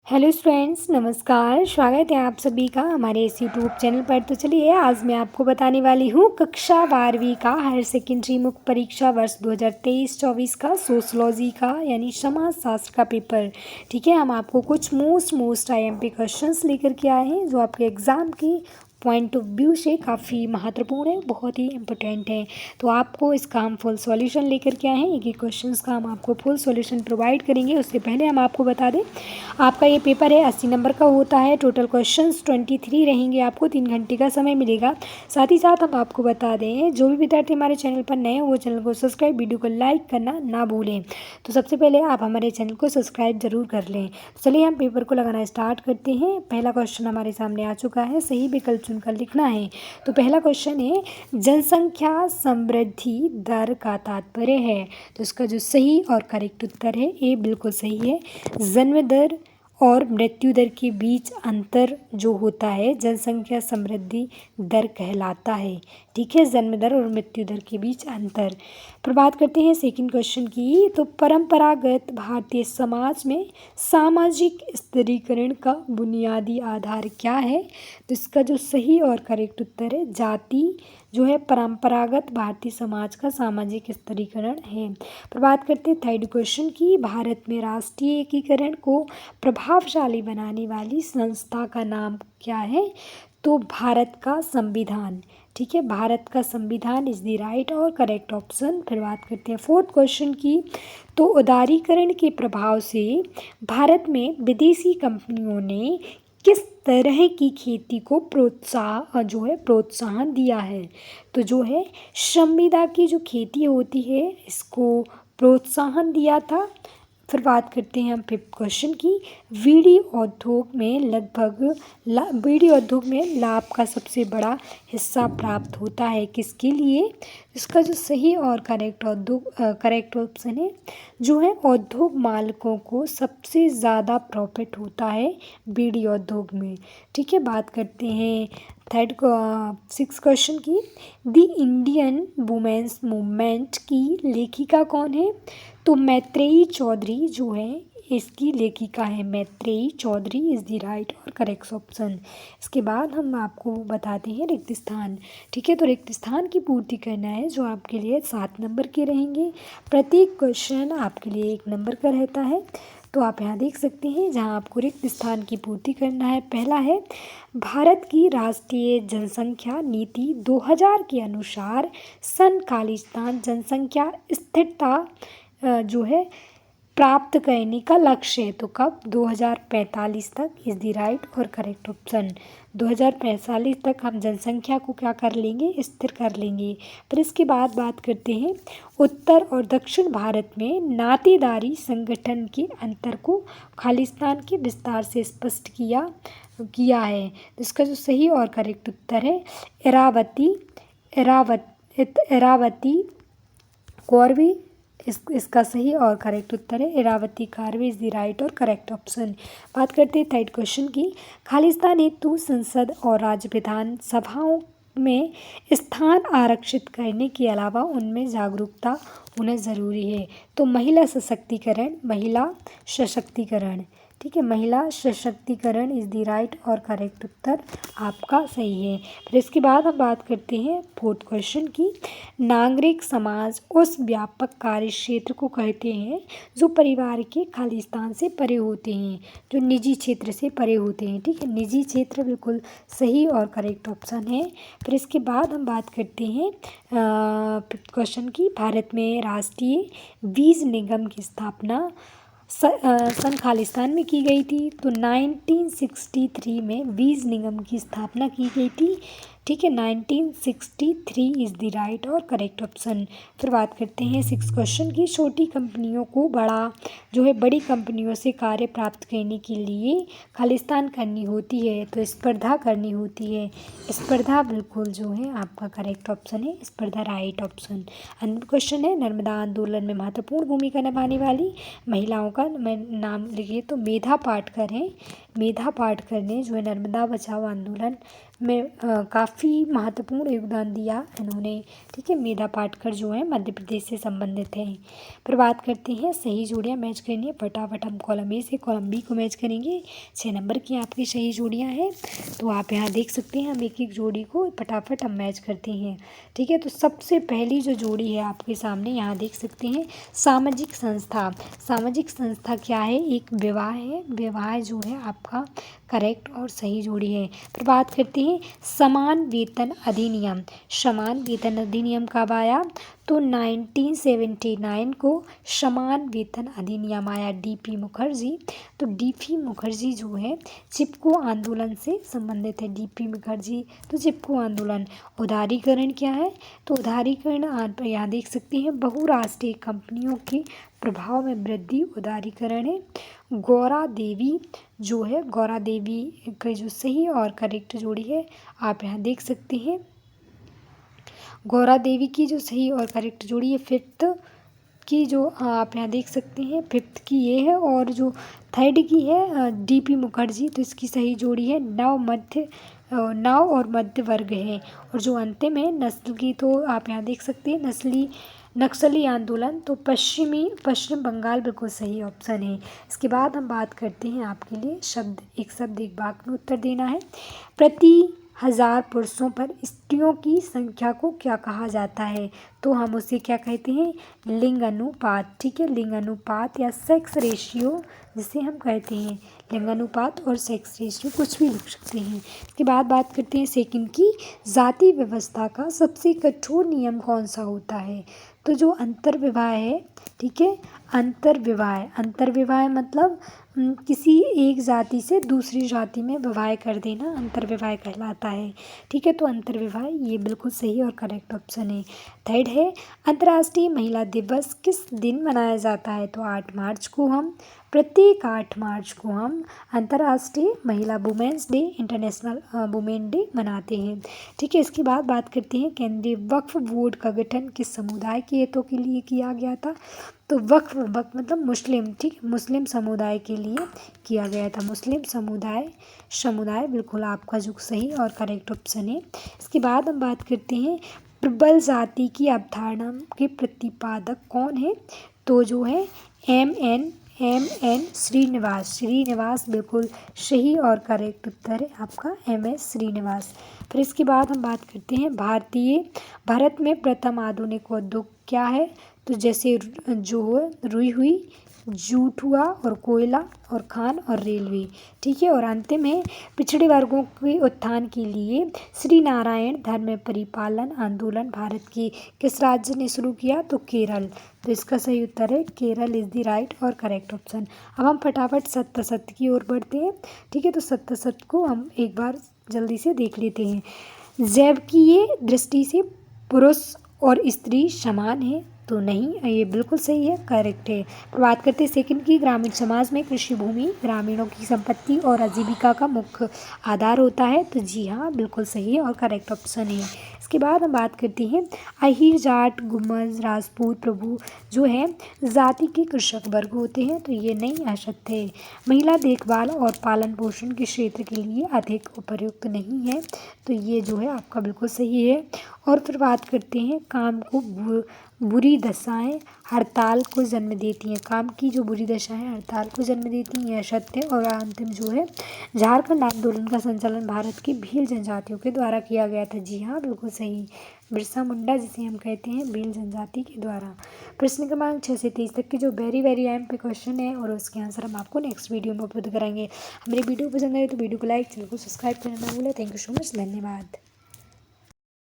Hello students, नमस्कार। स्वागत है आप सभी का हमारे इस यूट्यूब चैनल पर। तो चलिए आज मैं आपको बताने वाली हूँ कक्षा 12वीं का हायर सेकेंडरी मुख्य परीक्षा वर्ष 2023-24 का सोशलॉजी का यानी समाज शास्त्र का पेपर। ठीक है, हम आपको कुछ मोस्ट आईएमपी क्वेश्चंस लेकर के आए हैं जो आपके एग्ज़ाम की पॉइंट ऑफ व्यू से काफ़ी महत्वपूर्ण है, बहुत ही इम्पोर्टेंट है। तो आपको इसका हम फुल सॉल्यूशन लेकर के आए हैं। एक एक क्वेश्चंस का हम आपको फुल सॉल्यूशन प्रोवाइड करेंगे। उससे पहले हम आपको बता दें, आपका ये पेपर है 80 नंबर का होता है। टोटल क्वेश्चंस 23 रहेंगे। आपको 3 घंटे का समय मिलेगा। साथ ही साथ हम आपको बता दें, जो भी विद्यार्थी हमारे चैनल पर नए हो वो चैनल को सब्सक्राइब, वीडियो को लाइक करना ना भूलें। तो सबसे पहले आप हमारे चैनल को सब्सक्राइब जरूर कर लें। चलिए हम पेपर को लगाना स्टार्ट करते हैं। पहला क्वेश्चन हमारे सामने आ चुका है, सही विकल्प चुनकर लिखना है। तो पहला क्वेश्चन है, जनसंख्या समृद्धि दर का तात्पर्य है। तो इसका जो सही और करेक्ट उत्तर है ये बिल्कुल सही है। जन्म दर और मृत्यु दर के बीच अंतर जो होता है जनसंख्या समृद्धि दर कहलाता है। ठीक है, जन्म दर और मृत्यु दर के बीच अंतर। पर बात करते हैं सेकंड क्वेश्चन की। तो परंपरागत भारतीय समाज में सामाजिक स्थिरीकरण का बुनियादी आधार क्या है। तो इसका जो सही और करेक्ट उत्तर है, जाति जो है परंपरागत भारतीय समाज का सामाजिक स्थिरीकरण है। पर बात करते हैं थर्ड क्वेश्चन की। भारत में राष्ट्रीय एकीकरण को प्रभावशाली बनाने वाली संस्था का नाम क्या है। तो भारत का संविधान। ठीक है, भारत का संविधान इज द राइट और करेक्ट ऑप्शन। फिर बात करते हैं फोर्थ क्वेश्चन की। तो उदारीकरण के प्रभाव से भारत में विदेशी कंपनियों ने किस तरह की खेती को प्रोत्साहन दिया है। तो जो है संविदा की जो खेती होती है इसको प्रोत्साहन दिया था। फिर बात करते हैं हम फिफ्थ क्वेश्चन की। बीड़ी उद्योग में लाभ का सबसे बड़ा हिस्सा प्राप्त होता है किसके लिए। इसका जो सही और करेक्ट ऑप्शन है, जो है उद्योग मालिकों को सबसे ज़्यादा प्रॉफिट होता है बीड़ी उद्योग में। ठीक है, बात करते हैं सिक्स क्वेश्चन की। द इंडियन वुमेन्स मूवमेंट की लेखिका कौन है। तो मैत्रेयी चौधरी जो है इसकी लेखिका है। Maitreyi Chaudhary is the right और करेक्ट ऑप्शन। इसके बाद हम आपको बताते हैं रिक्त स्थान। ठीक है, तो रिक्त स्थान की पूर्ति करना है जो आपके लिए 7 नंबर के रहेंगे। प्रत्येक क्वेश्चन आपके लिए 1 नंबर का रहता है। तो आप यहाँ देख सकते हैं जहाँ आपको रिक्त स्थान की पूर्ति करना है। पहला है, भारत की राष्ट्रीय जनसंख्या नीति 2000 के अनुसार सन खालिस्तान जनसंख्या स्थिरता जो है प्राप्त करने का लक्ष्य है। तो कब, 2045 तक इज़ द राइट और करेक्ट ऑप्शन। 2045 तक हम जनसंख्या को क्या कर लेंगे, स्थिर कर लेंगे। फिर इसके बाद बात करते हैं उत्तर और दक्षिण भारत में नातेदारी संगठन के अंतर को खालिस्तान के विस्तार से स्पष्ट किया है। इसका जो सही और करेक्ट उत्तर है, इरावती कौरवी। इसका सही और करेक्ट उत्तर है Iravati Karve is the right और करेक्ट ऑप्शन। बात करते हैं थर्ड क्वेश्चन की। खालिस्तान हेतु संसद और राज्य विधान सभाओं में स्थान आरक्षित करने के अलावा उनमें जागरूकता होना ज़रूरी है। तो महिला सशक्तिकरण। ठीक है, महिला सशक्तिकरण इज़ द राइट और करेक्ट उत्तर आपका सही है। फिर इसके बाद हम बात करते हैं फोर्थ क्वेश्चन की। नागरिक समाज उस व्यापक कार्य क्षेत्र को कहते हैं जो परिवार के खालिस्तान से परे होते हैं, जो निजी क्षेत्र से परे होते हैं। ठीक है, निजी क्षेत्र बिल्कुल सही और करेक्ट ऑप्शन है। फिर इसके बाद हम बात करते हैं फिफ्थ क्वेश्चन की। भारत में राष्ट्रीय बीज निगम की स्थापना सन खालिस्तान में की गई थी। तो 1963 में बीज निगम की स्थापना की गई थी। ठीक है, 1963 इज़ द राइट और करेक्ट ऑप्शन। फिर बात करते हैं सिक्स क्वेश्चन की। छोटी कंपनियों को बड़ी कंपनियों से कार्य प्राप्त करने के लिए खालिस्तान करनी होती है। तो स्पर्धा करनी होती है। स्पर्धा बिल्कुल जो है आपका करेक्ट ऑप्शन है, स्पर्धा राइट ऑप्शन। क्वेश्चन है, नर्मदा आंदोलन में महत्वपूर्ण भूमिका निभाने वाली महिलाओं का नाम लिखिए। तो मेधा पाटकर हैं। मेधा पाटकर ने जो है नर्मदा बचाओ आंदोलन में काफ़ी महत्वपूर्ण योगदान दिया इन्होंने। ठीक है, मेधा पाटकर जो है मध्य प्रदेश से संबंधित हैं। फिर बात करते हैं सही जोड़ियाँ मैच करनी है, फटाफट हम कॉलम ए से कॉलम बी को मैच करेंगे। 6 नंबर की आपकी सही जोड़ियाँ हैं, तो आप यहाँ देख सकते हैं हम एक एक जोड़ी को फटाफट हम मैच करते हैं। ठीक है, तो सबसे पहली जो जोड़ी है आपके सामने यहाँ देख सकते हैं, सामाजिक संस्था। सामाजिक संस्था क्या है? एक विवाह है, विवाह जो है आपका करेक्ट और सही जोड़ी है। फिर बात करते हैं समान वेतन अधिनियम। समान वेतन अधिनियम कब आया? तो 1979 को समान वेतन अधिनियम आया, डीपी मुखर्जी। तो डीपी मुखर्जी जो है चिपको आंदोलन से संबंधित है, डीपी मुखर्जी। तो चिपको आंदोलन। उदारीकरण क्या है? तो उदारीकरण आप यहाँ देख सकते हैं, बहुराष्ट्रीय कंपनियों के प्रभाव में वृद्धि उदारीकरण है। गौरा देवी जो है, गौरा देवी का जो सही और करेक्ट जोड़ी है आप यहाँ देख सकते हैं। गौरा देवी की जो सही और करेक्ट जोड़ी है फिफ्थ की, जो आप यहाँ देख सकते हैं फिफ्थ की ये है, और जो थर्ड की है डीपी मुखर्जी, तो इसकी सही जोड़ी है नव और मध्य वर्ग है। और जो अंतिम है नस्ल की, तो आप यहाँ देख सकते हैं नक्सली आंदोलन, तो पश्चिम बंगाल बिल्कुल सही ऑप्शन है। इसके बाद हम बात करते हैं आपके लिए शब्द एक वाक्य में उत्तर देना है। प्रति 1000 पुरुषों पर स्त्रियों की संख्या को क्या कहा जाता है? तो हम उसे क्या कहते हैं? लिंग अनुपात। ठीक है, लिंग अनुपात या सेक्स रेशियो जिसे हम कहते हैं। लिंग अनुपात और सेक्स रेशियो कुछ भी लिख सकते हैं। इसके बाद बात करते हैं सेकंड की, जाति व्यवस्था का सबसे कठोर नियम कौन सा होता है? तो जो अंतर्विवाह है, ठीक है, अंतर्विवाह मतलब किसी एक जाति से दूसरी जाति में विवाह कर देना अंतर्विवाह कहलाता है। ठीक है, तो अंतर्विवाह ये बिल्कुल सही और करेक्ट ऑप्शन है। थर्ड है, अंतर्राष्ट्रीय महिला दिवस किस दिन मनाया जाता है? तो 8 मार्च को हम प्रत्येक 8 मार्च को हम अंतर्राष्ट्रीय महिला women's day, international women day मनाते हैं। ठीक है, इसके बाद बात करते हैं केंद्रीय वक्फ बोर्ड का गठन किस समुदाय के हितों के लिए किया गया था? तो वक्फ मतलब मुस्लिम, ठीक, मुस्लिम समुदाय के लिए किया गया था। मुस्लिम समुदाय बिल्कुल आपका जो सही और करेक्ट ऑप्शन है। इसके बाद हम बात करते हैं प्रबल जाति की अवधारणा के प्रतिपादक कौन है? तो जो है एम एन श्रीनिवास बिल्कुल सही और करेक्ट उत्तर है आपका MS श्रीनिवास। फिर इसके बाद हम बात करते हैं भारत में प्रथम आधुनिक उद्योग क्या है? तो जैसे जो रुई हुई, जूट हुआ और कोयला और खान और रेलवे। ठीक है, और अंतिम है पिछड़े वर्गों के उत्थान के लिए श्री नारायण धर्म परिपालन आंदोलन भारत के किस राज्य ने शुरू किया? तो केरल। तो इसका सही उत्तर है केरल इज़ द राइट और करेक्ट ऑप्शन। अब हम फटाफट सत्य की ओर बढ़ते हैं। ठीक है, तो सत्य को हम एक बार जल्दी से देख लेते हैं। जैविकीय दृष्टि से पुरुष और स्त्री समान है? तो नहीं, ये बिल्कुल सही है, करेक्ट है। बात करते हैं सेकंड की, ग्रामीण समाज में कृषि भूमि ग्रामीणों की संपत्ति और आजीविका का मुख्य आधार होता है? तो जी हाँ, बिल्कुल सही है और करेक्ट ऑप्शन है। इसके बाद हम बात करते हैं अहीर, जाट, गुम्मज, राजपूत प्रभु जो है जाति के कृषक वर्ग होते हैं? तो ये नहीं, असत्य है। महिला देखभाल और पालन पोषण के क्षेत्र के लिए अधिक उपयुक्त नहीं है? तो ये जो है आपका बिल्कुल सही है। और फिर बात करते हैं काम को बुरी दशाएं हड़ताल को जन्म देती हैं। काम की जो बुरी दशाएं हड़ताल को जन्म देती हैं, यह सत्य। और अंतिम जो है झारखंड आंदोलन का संचालन भारत की भील जनजातियों के द्वारा किया गया था? जी हाँ, बिल्कुल सही, बिरसा मुंडा जिसे हम कहते हैं भील जनजाति के द्वारा। प्रश्न क्रमांक 6 से 30 तक के जो वेरी पे क्वेश्चन है और उसके आंसर हम आपको नेक्स्ट वीडियो में उपलब्ध कराएंगे। हमारी वीडियो पसंद आए तो वीडियो को लाइक, चैनल को सब्सक्राइब करना ना भूलें। थैंक यू सो मच, धन्यवाद।